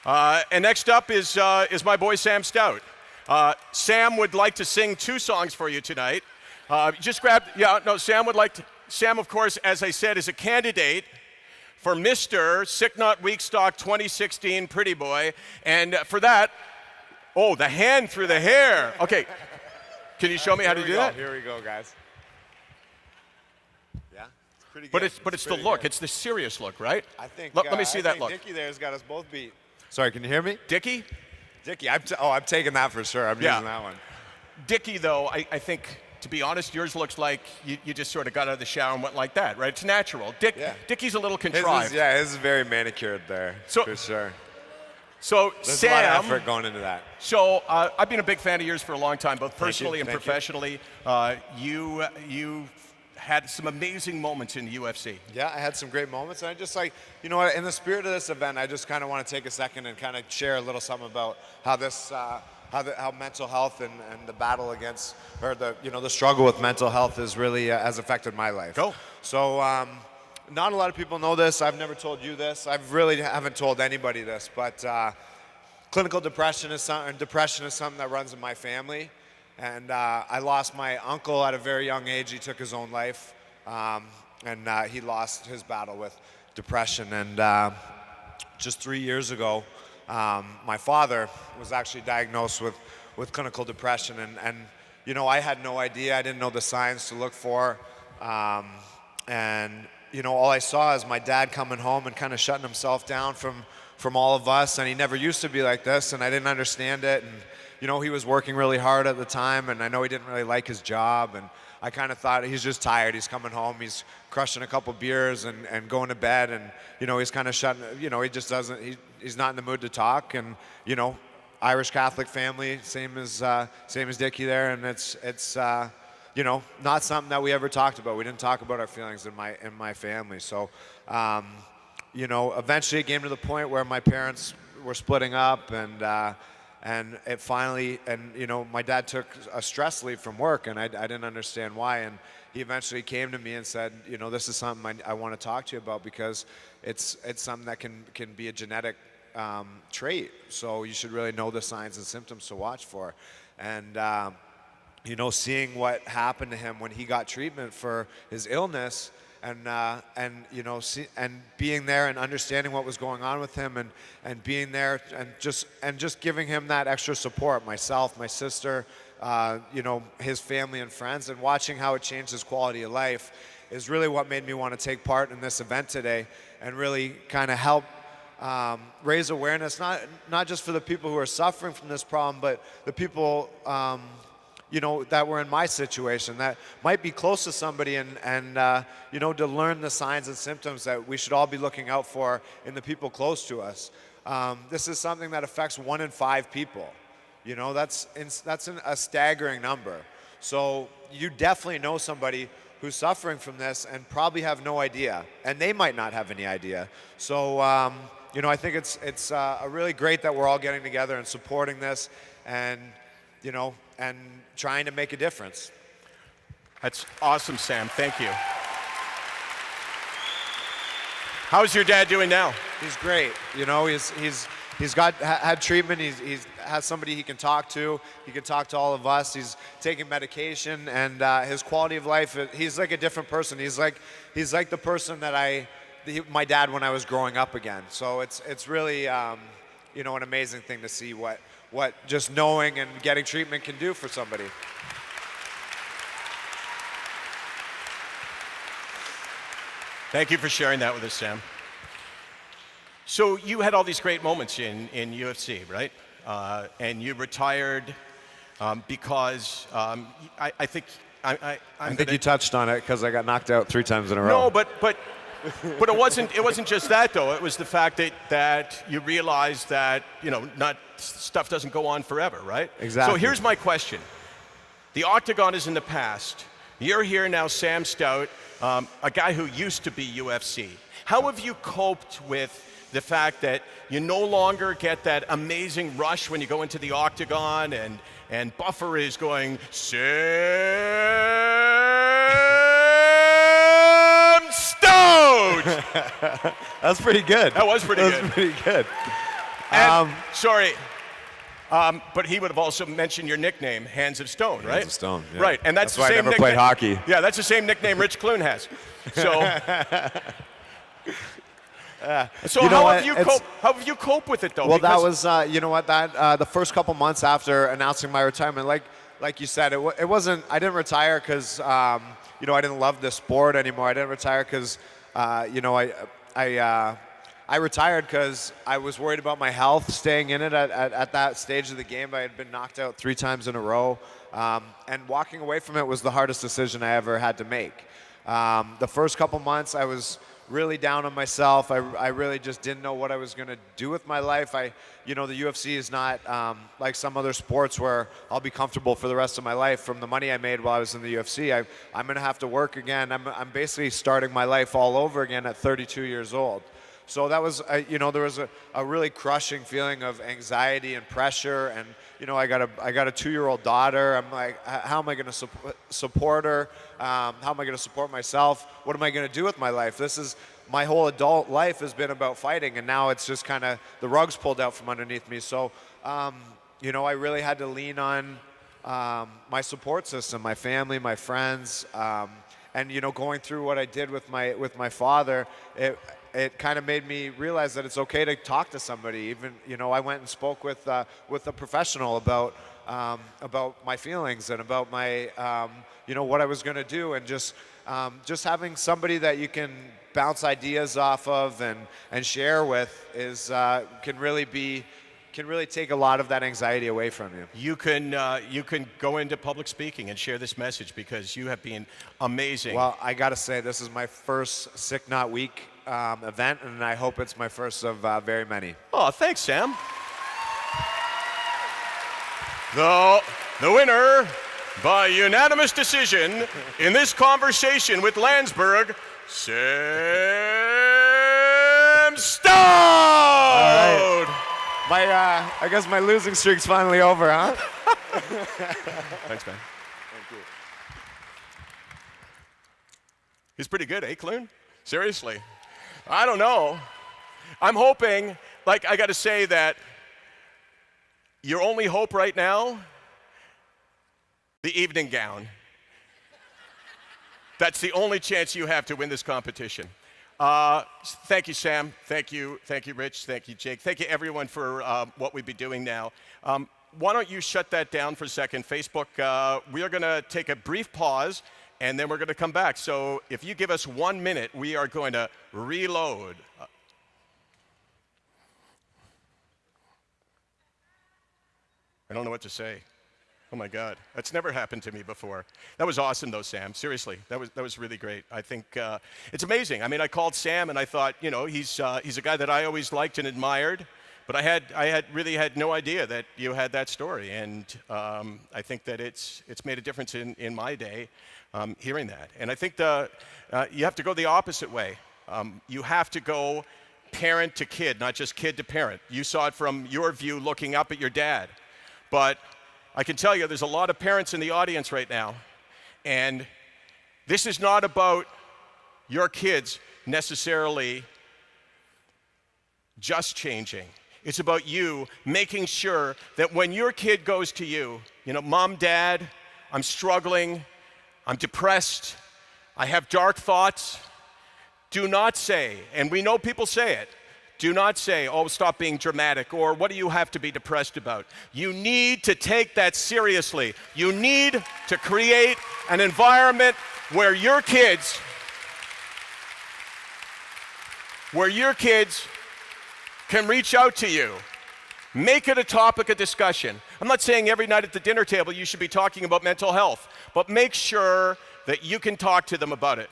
And next up is my boy Sam Stout. Sam would like to sing 2 songs for you tonight. Sam, of course, as I said, is a candidate for Mr. SickNotWeak-Stock 2016 Pretty Boy. And for that, the hand through the hair. Okay, can you show me how to do that? Here we go, guys. Yeah, it's pretty good. But it's the look. Good. It's the serious look, right? I think. Let me see that look. Dickie there has got us both beat. Sorry, can you hear me? Dickie? Dickie, I'm taking that for sure. I'm using that one. Dickie, though, I think, to be honest, yours looks like you just sort of got out of the shower and went like that, right? It's natural. Dickie's a little contrived. His is very manicured there, for sure. So There's Sam, a lot of effort going into that. So I've been a big fan of yours for a long time, both personally and Thank professionally. You had some amazing moments in the UFC. Yeah, I had some great moments, and I just you know what, in the spirit of this event, I just kind of want to take a second and kind of share a little something about how this, how mental health and the battle against, or the struggle with mental health is really has affected my life. Go. So, not a lot of people know this. I've never told you this. I really haven't told anybody this, but clinical depression is something that runs in my family. And I lost my uncle at a very young age. He took his own life, and he lost his battle with depression. And just 3 years ago, my father was actually diagnosed with clinical depression. And I had no idea. I didn't know the signs to look for. And all I saw is my dad coming home and kind of shutting himself down from all of us. And he never used to be like this, and I didn't understand it. And he was working really hard at the time, and I know he didn't really like his job, and I kind of thought he's just tired. He's coming home, he's crushing a couple beers and going to bed, and he's kind of shutting. He just doesn't. He's not in the mood to talk, and Irish Catholic family, same as Dickie there, and it's not something that we ever talked about. We didn't talk about our feelings in my family. So, eventually it came to the point where my parents were splitting up, and it finally, my dad took a stress leave from work, and I didn't understand why. And he eventually came to me and said, this is something I want to talk to you about, because it's something that can be a genetic trait. So you should really know the signs and symptoms to watch for. And, seeing what happened to him when he got treatment for his illness, and being there and understanding what was going on with him, and being there and just giving him that extra support, myself, my sister, his family and friends, and watching how it changed his quality of life is really what made me want to take part in this event today, and really kind of help raise awareness, not just for the people who are suffering from this problem, but the people that were in my situation, that might be close to somebody, and to learn the signs and symptoms that we should all be looking out for in the people close to us. This is something that affects 1 in 5 people. That's a staggering number. So you definitely know somebody who's suffering from this and probably have no idea, and they might not have any idea. So I think it's really great that we're all getting together and supporting this, and trying to make a difference. That's awesome, Sam. Thank you. How's your dad doing now? He's great. He's had treatment. He's has somebody he can talk to. He can talk to all of us. He's taking medication, and his quality of life. He's like a different person. He's like the person that my dad when I was growing up again. So it's really an amazing thing to see what just knowing and getting treatment can do for somebody. Thank you for sharing that with us, Sam. So you had all these great moments in UFC, right? And you retired because I think you touched on it because I got knocked out 3 times in a row. No, but it wasn't just that, though. It was the fact that you realized that not stuff doesn't go on forever, right? Exactly. So here's my question: the octagon is in the past. You're here now, Sam Stout, a guy who used to be UFC. How have you coped with the fact that you no longer get that amazing rush when you go into the octagon, and Buffer is going, Sam Stout! That's pretty good. That was pretty good. That was pretty good. Sorry. But he would have also mentioned your nickname, Hands of Stone, right? Hands of Stone, yeah. Right, and that's the why same I never nickname. played hockey. Yeah, that's the same nickname Rich Clune has. So, so You know how what? have you coped? How have you coped with it though? Well, that Because- was, you know what, that the first couple months after announcing my retirement, like you said, it wasn't, I didn't retire because, you know, I didn't love this sport anymore. I didn't retire because, you know, I retired because I was worried about my health, staying in it at that stage of the game. I had been knocked out 3 times in a row, and walking away from it was the hardest decision I ever had to make. The first couple months, I was really down on myself. I really just didn't know what I was going to do with my life. You know, the UFC is not like some other sports where I'll be comfortable for the rest of my life from the money I made while I was in the UFC. I'm going to have to work again. I'm basically starting my life all over again at 32 years old. So that was, you know, there was a really crushing feeling of anxiety and pressure. And, you know, I got a 2-year-old daughter. I'm like, how am I going to support her? How am I going to support myself? What am I going to do with my life? My whole adult life has been about fighting, and now it's just kind of the rug's pulled out from underneath me. So, you know, I really had to lean on my support system, my family, my friends, and, you know, going through what I did with my father, it kind of made me realize that it's okay to talk to somebody. Even, you know, I went and spoke with a professional about my feelings and about my, you know, what I was going to do, and just having somebody that you can bounce ideas off of and share with can really take a lot of that anxiety away from you. You can go into public speaking and share this message because you have been amazing. Well, I got to say, this is my first Sick Not Weak event, and I hope it's my first of very many. Oh, thanks, Sam. The winner by unanimous decision in this conversation with Landsberg, Sam Stout. All right. I guess my losing streak's finally over, huh? Thanks, man. Thank you. He's pretty good, eh, Clune? Seriously. I don't know. I'm hoping, like, I got to say that your only hope right now, the evening gown. That's the only chance you have to win this competition. Thank you, Sam. Thank you, Rich. Thank you, Jake. Thank you, everyone, for what we'll be doing now. Why don't you shut that down for a second, Facebook? We are going to take a brief pause, and then we're going to come back. So if you give us 1 minute, we are going to reload. I don't know what to say. Oh my God, that's never happened to me before. That was awesome though, Sam. Seriously, that was really great. I think it's amazing. I mean, I called Sam and I thought, you know, he's a guy that I always liked and admired, but I really had no idea that you had that story, and I think that it's made a difference in my day hearing that. And I think you have to go the opposite way. You have to go parent to kid, not just kid to parent. You saw it from your view looking up at your dad, but I can tell you there's a lot of parents in the audience right now, and this is not about your kids necessarily just changing. It's about you making sure that when your kid goes to you, you know, Mom, Dad, I'm struggling, I'm depressed, I have dark thoughts, do not say, and we know people say it, do not say, oh, stop being dramatic, or what do you have to be depressed about? You need to take that seriously. You need to create an environment where your kids can reach out to you. Make it a topic of discussion. I'm not saying every night at the dinner table you should be talking about mental health, but make sure that you can talk to them about it.